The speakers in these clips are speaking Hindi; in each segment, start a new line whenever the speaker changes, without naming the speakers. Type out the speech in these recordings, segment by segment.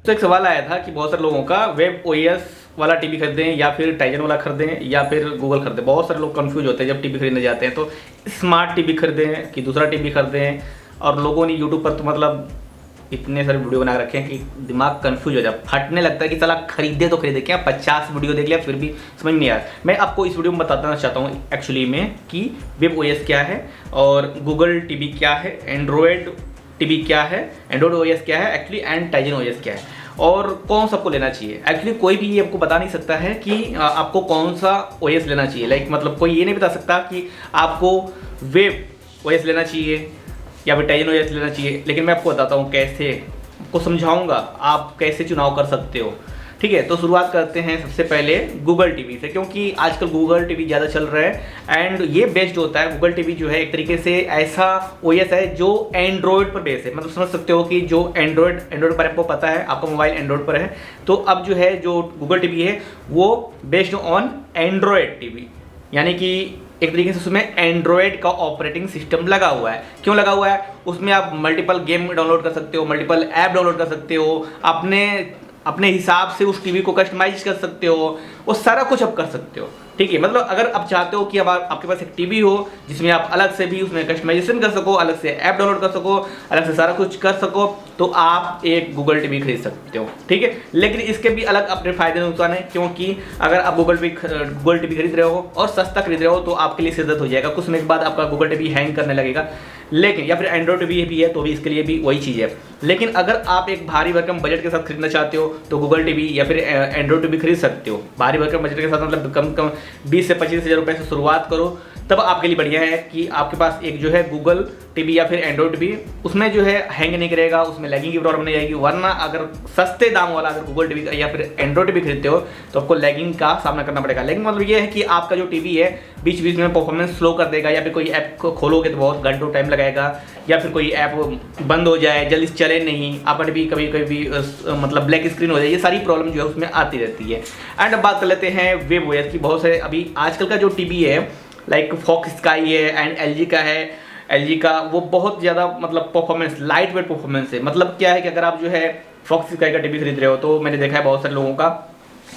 तो एक सवाल आया था कि बहुत सारे लोगों का वेब ओएस वाला टीवी खरीदें या फिर टाइजन वाला खरीदें या फिर गूगल खरीदें। बहुत सारे लोग कंफ्यूज होते हैं जब टीवी खरीदने जाते हैं, तो स्मार्ट टीवी खरीदें कि दूसरा टीवी खरीदें। और लोगों ने यूट्यूब पर तो मतलब इतने सारे वीडियो बना रखे हैं कि दिमाग कंफ्यूज हो जाए, फटने लगता है कि साला खरीदे तो खरीदे क्या, 50 वीडियो देख लिया फिर भी समझ नहीं आया। मैं आपको इस वीडियो में बताना चाहता हूँ एक्चुअली में कि वेब ओएस क्या है और गूगल टीवी क्या है, एंड्रॉयड टीवी क्या है, एंड्रॉयड ओएस क्या है एक्चुअली, एंड टाइजन ओएस क्या है और कौन सा आपको लेना चाहिए। एक्चुअली कोई भी ये आपको बता नहीं सकता है कि आपको कौन सा ओएस लेना चाहिए। लाइक मतलब कोई ये नहीं बता सकता कि आपको वेब ओएस लेना चाहिए या फिर टाइजन ओएस लेना चाहिए, लेकिन मैं आपको बताता हूँ कैसे, आपको समझाऊंगा आप कैसे चुनाव कर सकते हो। ठीक है, तो शुरुआत करते हैं सबसे पहले गूगल टीवी से, क्योंकि आजकल गूगल टीवी ज़्यादा चल रहा है एंड ये बेस्ड होता है। गूगल टीवी जो है एक तरीके से ऐसा ओएस है जो एंड्रॉयड पर बेस है। मतलब समझ सकते हो कि जो एंड्रॉयड पर आपको पता है, आपका मोबाइल एंड्रॉयड पर है, तो अब जो है जो गूगल टीवी है वो बेस्ड ऑन एंड्रॉयड टीवी, यानी कि एक तरीके से उसमें एंड्रॉयड का ऑपरेटिंग सिस्टम लगा हुआ है। क्यों लगा हुआ है? उसमें आप मल्टीपल गेम डाउनलोड कर सकते हो, मल्टीपल ऐप डाउनलोड कर सकते हो, अपने हिसाब से उस टीवी को कस्टमाइज कर सकते हो, वो सारा कुछ आप कर सकते हो। ठीक है, मतलब अगर आप चाहते हो कि अब आपके पास एक टीवी हो जिसमें आप अलग से भी उसमें कस्टमाइजेशन कर सको, अलग से ऐप डाउनलोड कर सको, अलग से सारा कुछ कर सको, तो आप एक गूगल टीवी खरीद सकते हो। ठीक है, लेकिन इसके भी अलग अपने फायदे नुकसान है, क्योंकि अगर आप गूगल टीवी खरीद रहे हो और सस्ता खरीद रहे हो तो आपके लिए शिद्दत हो जाएगा, कुछ समय के बाद आपका गूगल टीवी हैंग करने लगेगा। लेकिन या फिर एंड्रॉयड टीवी भी है तो भी इसके लिए भी वही चीज़ है। लेकिन अगर आप एक भारी भरकम बजट के साथ खरीदना चाहते हो तो गूगल टीवी या फिर एंड्रॉयड टीवी खरीद सकते हो। भारी भरकम बजट के साथ मतलब कम 20 से 25 हज़ार रुपये से शुरुआत करो, तब आपके लिए बढ़िया है कि आपके पास एक जो है गूगल टीवी या फिर एंड्रॉयड टीवी, उसमें जो है हैंग नहीं करेगा, उसमें लैगिंग की प्रॉब्लम नहीं आएगी। वरना अगर सस्ते दाम वाला अगर गूगल टीवी या फिर एंड्रॉयड टीवी खरीदते हो तो आपको लैगिंग का सामना करना पड़ेगा। लैगिंग मतलब ये है कि आपका जो टीवी है बीच बीच में परफॉर्मेंस स्लो कर देगा, या फिर कोई ऐप को खोलोगे तो बहुत घंटों टाइम लगाएगा, या फिर कोई ऐप बंद हो जाए, जल्दी चले नहीं, आपका टीवी कभी कभी मतलब ब्लैक स्क्रीन हो जाए। ये सारी प्रॉब्लम जो है उसमें आती रहती है। एंड अब बात कर लेते हैं वेब ओएस की। बहुत सारे अभी आजकल का जो टीवी है लाइक फॉक्स स्काई है एंड एलजी का है, एलजी का वो बहुत ज़्यादा मतलब परफॉर्मेंस, लाइट वेट परफॉर्मेंस है। मतलब क्या है कि अगर आप जो है फॉक्स स्काई का टीवी खरीद रहे हो तो मैंने देखा है बहुत सारे लोगों का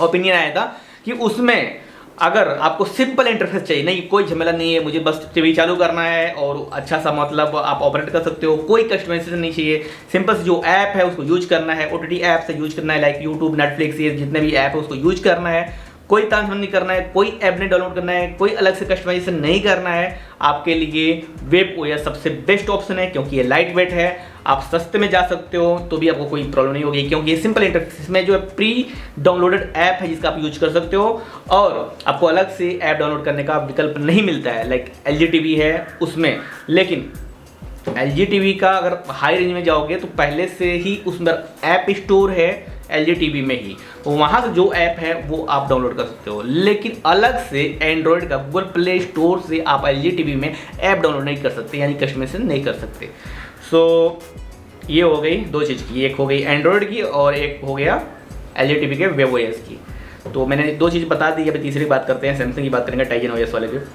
ओपिनियन आया था कि उसमें अगर आपको सिंपल इंटरफेस चाहिए, नहीं कोई झमेला नहीं है, मुझे बस टीवी चालू करना है और अच्छा सा मतलब आप ऑपरेट कर सकते हो, कोई कस्टमाइजेशन नहीं चाहिए, सिंपल से जो ऐप है उसको यूज करना है, ओटीटी ऐप से यूज करना है, लाइक यूट्यूब, नेटफ्लिक्स, ये जितने भी ऐप है उसको यूज करना है, कोई ट्रांसफर नहीं करना है, कोई ऐप नहीं डाउनलोड करना है, कोई अलग से कस्टमाइजेशन नहीं करना है, आपके लिए वेब ओएस सबसे बेस्ट ऑप्शन है। क्योंकि ये लाइट वेट है, आप सस्ते में जा सकते हो तो भी आपको कोई प्रॉब्लम नहीं होगी, क्योंकि ये सिंपल इंटरफेस में जो है प्री डाउनलोडेड ऐप है जिसका आप यूज कर सकते हो और आपको अलग से ऐप डाउनलोड करने का विकल्प नहीं मिलता है। लाइक एलजी टीवी है उसमें, लेकिन एलजी टीवी का अगर हाई रेंज में जाओगे तो पहले से ही उसमें ऐप स्टोर है एलजी टीवी में ही, वहाँ से जो ऐप है वो आप डाउनलोड कर सकते हो। लेकिन अलग से एंड्रॉयड का गूगल प्ले स्टोर से आप एलजी टीवी में ऐप डाउनलोड नहीं कर सकते, यानी कस्टमाइजेशन नहीं कर सकते। सो ये हो गई दो चीज़ की, एक हो गई एंड्रॉयड की और एक हो गया एलजी टीवी के वेब ओएस की। तो मैंने दो चीज़ बता दी, अभी तीसरी बात करते हैं, सैमसंग की बात करेंगे टाइजन ओएस वाले की।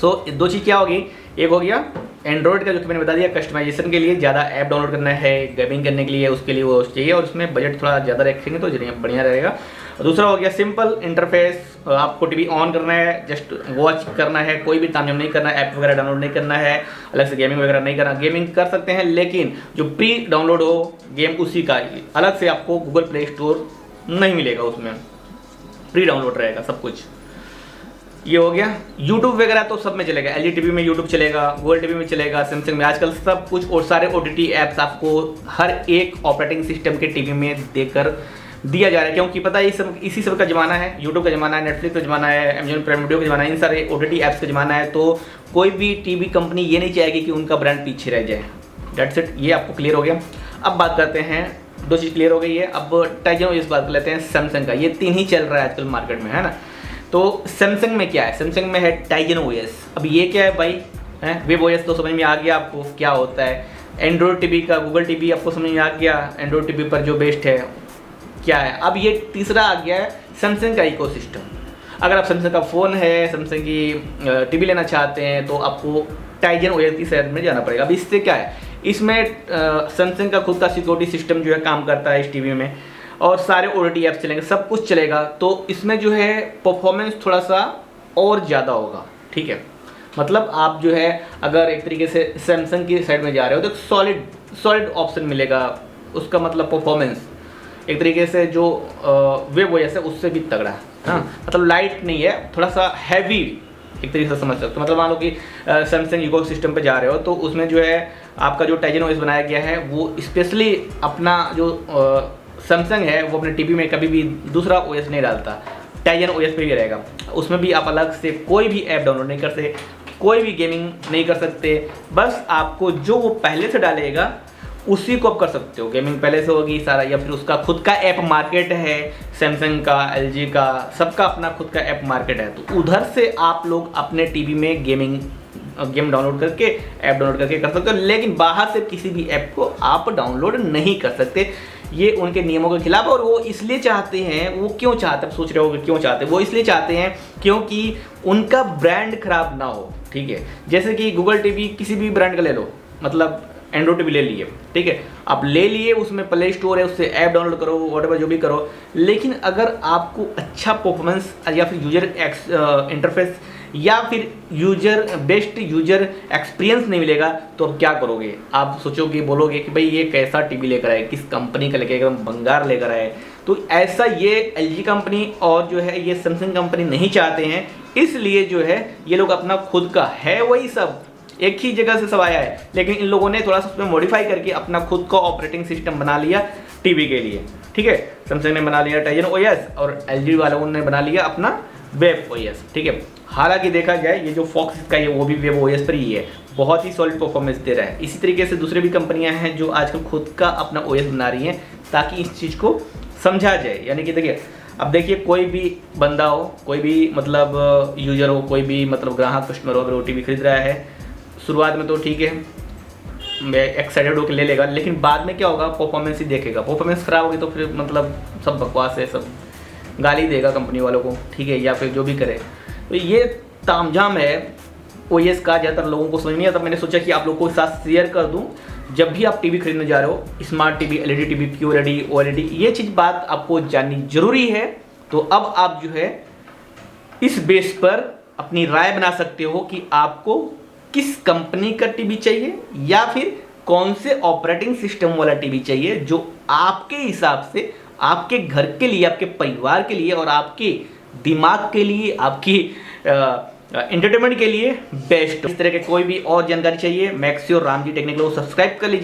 सो दो चीज़ क्या होगी, एक हो गया एंड्रॉयड का जो कि मैंने बता दिया कस्टमाइजेशन के लिए, ज़्यादा ऐप डाउनलोड करना है, गेमिंग करने के लिए, उसके लिए वो चाहिए और उसमें बजट थोड़ा ज़्यादा रखेंगे तो बढ़िया रहेगा। दूसरा हो गया सिंपल इंटरफेस, आपको टीवी ऑन करना है, जस्ट वॉच करना है, कोई भी तामझाम नहीं करना है, ऐप वगैरह डाउनलोड नहीं करना है, अलग से गेमिंग वगैरह नहीं करना। गेमिंग कर सकते हैं लेकिन जो प्री डाउनलोड हो गेम उसी का अलग से आपको गूगल प्ले स्टोर नहीं मिलेगा, उसमें प्री डाउनलोड रहेगा सब कुछ। ये हो गया। यूट्यूब वगैरह तो सब में चलेगा, एलजी टीवी में यूट्यूब चलेगा, गूगल टीवी में चलेगा, सैमसंग में आजकल सब कुछ, और सारे ओटीटी ऐप्स आपको हर एक ऑपरेटिंग सिस्टम के टीवी में देकर दिया जा रहा है। क्योंकि पता है इसी सब का ज़माना है, यूट्यूब का ज़माना है, नेटफ्लिक्स का ज़माना है, अमेजॉन प्राइम वीडियो का ज़माना है, इन सारे ओटीटी ऐप्स का ज़माना है। तो कोई भी टीवी कंपनी ये नहीं चाहेगी कि उनका ब्रांड पीछे रह जाए। डेट्स इट, ये आपको क्लियर हो गया। अब बात करते हैं, दो चीज़ क्लियर हो गई है, अब टाइजन ओएस बात कर लेते हैं सैमसंग का। ये तीन ही चल रहा है आजकल मार्केट में, है ना। तो सैमसंग में क्या है, सैमसंग में है टाइजन ओएस। अब ये क्या है भाई, है वेब ओएस तो समझ में आ गया आपको क्या होता है। एंड्रॉयड टीवी का गूगल टीवी आपको समझ में आ गया, एंड्रॉयड टीवी पर जो बेस्ट है क्या है। अब ये तीसरा आ गया है सैमसंग का इकोसिस्टम। अगर आप सैमसंग का फ़ोन है, सैमसंग की टीवी लेना चाहते हैं तो आपको टाइजन ओएस की साइड में जाना पड़ेगा। अब इससे क्या है, इसमें सैमसंग का खुद का सिक्योरिटी सिस्टम जो है काम करता है इस टीवी में। और सारे OTT ऐप्स चलेंगे, सब कुछ चलेगा, तो इसमें जो है परफॉर्मेंस थोड़ा सा और ज़्यादा होगा, ठीक है। मतलब आप जो है अगर एक तरीके से सैमसंग की साइड में जा रहे हो तो सॉलिड ऑप्शन मिलेगा, उसका मतलब परफॉर्मेंस एक तरीके से जो वेब OS है उससे भी तगड़ा है, हाँ। मतलब लाइट नहीं है, थोड़ा सा हैवी एक तरीके से समझ सकते हो। मतलब मान लो कि सैमसंग इकोसिस्टम पे जा रहे हो तो उसमें जो है आपका जो टाइजन OS बनाया गया है वो स्पेशली अपना जो सैमसंग है वो अपने टीवी में कभी भी दूसरा OS नहीं डालता, टाइजन OS पे भी रहेगा। उसमें भी आप अलग से कोई भी ऐप डाउनलोड नहीं कर सकते, कोई भी गेमिंग नहीं कर सकते, बस आपको जो वो पहले से डालेगा उसी को आप कर सकते हो। गेमिंग पहले से होगी सारा, या फिर उसका खुद का ऐप मार्केट है, सैमसंग का, LG का, सबका अपना खुद का ऐप मार्केट है, तो उधर से आप लोग अपने टीवी में गेम डाउनलोड करके, ऐप डाउनलोड करके कर सकते हो। लेकिन बाहर से किसी भी ऐप को आप डाउनलोड नहीं कर सकते, ये उनके नियमों के खिलाफ। और वो इसलिए चाहते हैं, वो क्यों चाहते हैं, आप सोच रहे हो क्यों चाहते हैं, वो इसलिए चाहते हैं क्योंकि उनका ब्रांड खराब ना हो, ठीक है। जैसे कि गूगल टीवी किसी भी ब्रांड का ले लो, मतलब एंड्रॉइड टीवी ले लिए, ठीक है, आप ले लिए, उसमें प्ले स्टोर है, उससे ऐप डाउनलोड करो, व्हाटएवर जो भी करो, लेकिन अगर आपको अच्छा परफॉर्मेंस या फिर यूजर इंटरफेस या फिर बेस्ट यूजर एक्सपीरियंस नहीं मिलेगा तो आप क्या करोगे? आप सोचोगे, बोलोगे कि भाई ये कैसा टीवी लेकर आए, किस कंपनी का लेकर, एकदम बंगार लेकर आए। तो ऐसा ये LG कंपनी और जो है ये सैमसंग कंपनी नहीं चाहते हैं, इसलिए जो है ये लोग अपना खुद का है वही सब एक ही जगह से सब आया है, लेकिन इन लोगों ने थोड़ा सा उसमें मॉडिफाई करके अपना खुद का ऑपरेटिंग सिस्टम बना लिया टीवी के लिए, ठीक है। सैमसंग ने बना लिया टाइजन OS और LG वालों ने बना लिया अपना वेब OS, ठीक है। हालांकि देखा जाए ये जो फॉक्स का है वो भी वेब OS पर ही है, बहुत ही सॉलिड परफॉर्मेंस दे रहा है। इसी तरीके से दूसरे भी कंपनियां हैं जो आजकल खुद का अपना OS बना रही हैं ताकि इस चीज़ को समझा जाए। यानी कि देखिए, अब देखिए कोई भी बंदा हो, कोई भी मतलब यूजर हो, कोई भी मतलब ग्राहक कस्टमर हो, अगर OTV खरीद रहा है, शुरुआत में तो ठीक है, मैं एक्साइटेड होकर ले लेगा, लेकिन बाद में क्या होगा, परफॉर्मेंस ही देखेगा। परफॉर्मेंस खराब होगी तो फिर मतलब सब बकवास है, सब गाली देगा कंपनी वालों को, ठीक है, या फिर जो भी करे। तो ये तामझाम है OS का, ज़्यादातर लोगों को समझ नहीं आता। मैंने सोचा कि आप लोगों के साथ शेयर कर दूं, जब भी आप टीवी खरीदने जा रहे हो, smart TV, LED TV, QLED, OLED, ये चीज़ बात आपको जाननी जरूरी है। तो अब आप जो है इस बेस पर अपनी राय बना सकते हो कि आपको किस कंपनी का टीवी चाहिए या फिर कौन से ऑपरेटिंग सिस्टम वाला टीवी चाहिए जो आपके हिसाब से आपके घर के लिए, आपके परिवार के लिए और आपके दिमाग के लिए, आपकी एंटरटेनमेंट के लिए बेस्ट। इस तरह के कोई भी और जानकारी चाहिए, मैक्सी और रामजी टेक्निकल को सब्सक्राइब कर लीजिए।